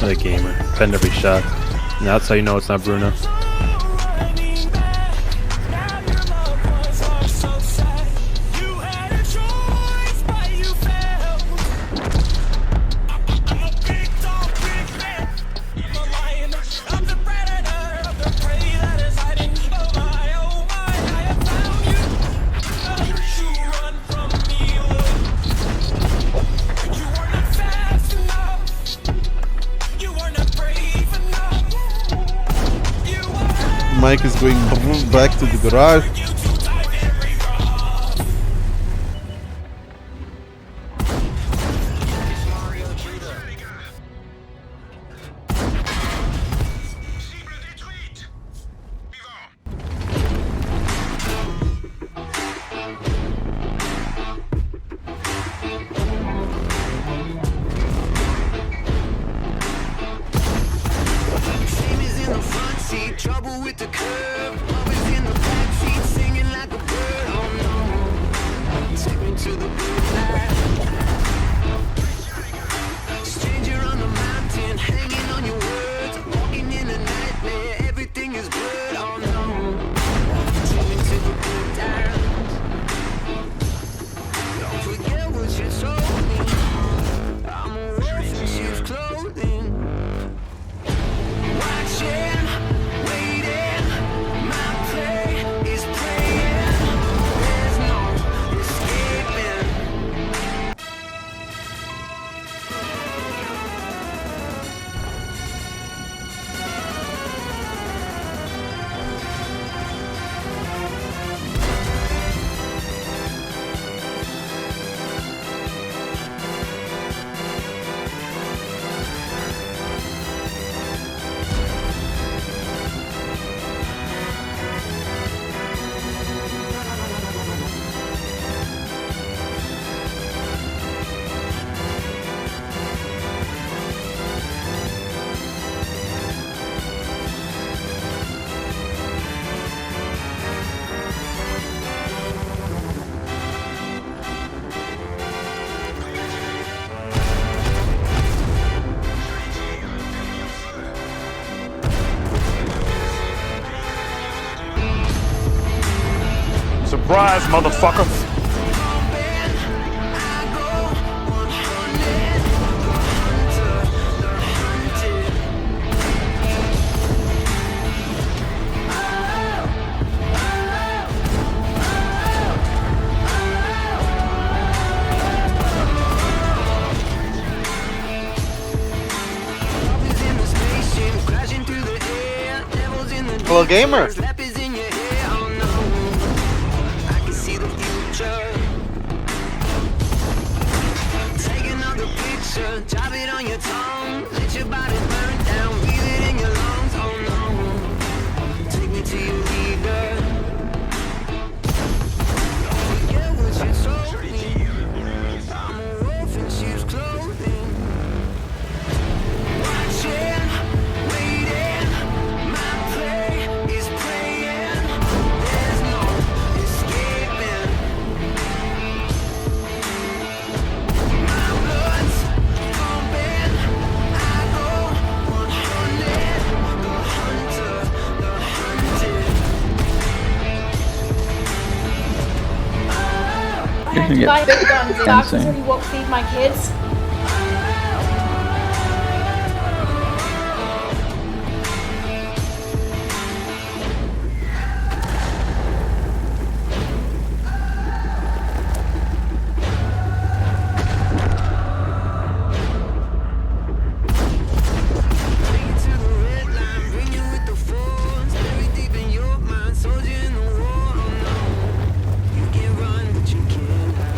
The gamer. Defend every shot. And that's how you know it's not Bruno. Mike is going back to the garage. Trouble with the curve, always in the backseat, singing like a bird. Oh no, take me to the blue light. Stranger on the mountain, hanging on your words, walking in a nightmare, everything is blurred. Oh no, take me to the good times. Don't forget what you told me. I'm a wolf in sheep's clothing. Watching. Surprise, motherfucker! Hello, gamer. Drop it on your tongue, let your body burn down, breathe it in your lungs. Oh no, take me to your leader. Don't forget what you told me. I'm a wolf in sheep's clothing. Watching, waiting, my prey is praying. There's no escaping. My blood's pumping. I go 100. The hunter, the hunted. I had to buy big guns. The doctor said he won't feed my kids. Bring you to the red line, bring you with the force. Very deep in your mind, soldier in the war. Oh no, you can run, but you can't hide.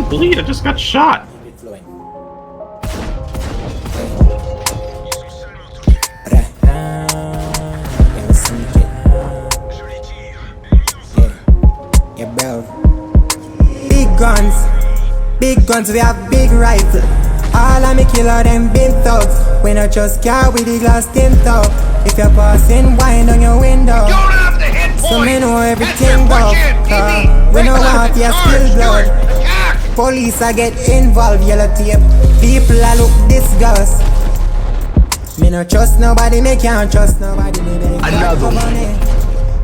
fucking bleed. I just got shot. Big guns, we have big rifle. All of me killer them been thugs. We not just car with the glass tint up. If you're passing wine on your window, You don't have to hit points. so me know everything That's go. it, push it, We easy. know what your skill blood. Attack. Police I get involved, yellow tape. People I look disgust. Me no trust nobody, me can't trust nobody. Me beg God cover me.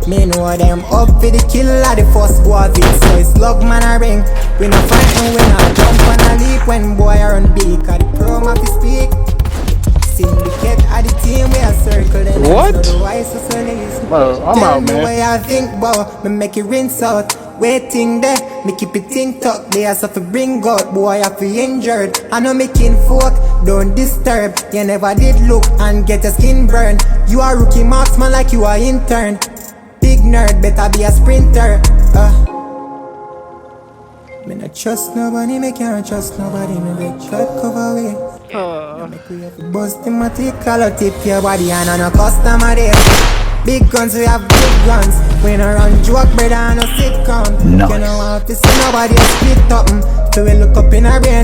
Me know them up for the killer, the first go of it. So it's log man a ring. We no fight no, we no jump and a leap when boy are on beat. Cause the promo fi speak. Syndicate at the team, we a circle them. What? So the wise is so lazy. Well, I'm Tell out, me man. what I think bout, me make it rinse out. Waiting there, me keep it think tucked. They are so fi bring out, boy I fi injured. I know me kin folk, don't disturb. You never did look and get your skin burned. You are rookie marksman like you are intern. Big nerd, better be a sprinter. Me not trust nobody, me can't trust nobody. Me beg God cover me. Make we have to bust in my teeth, color tip your body and on a customer there. Big guns, we have big guns. We no run joke, brother, and no sitcom. You know how to see nobody split up. So we look up in our brain.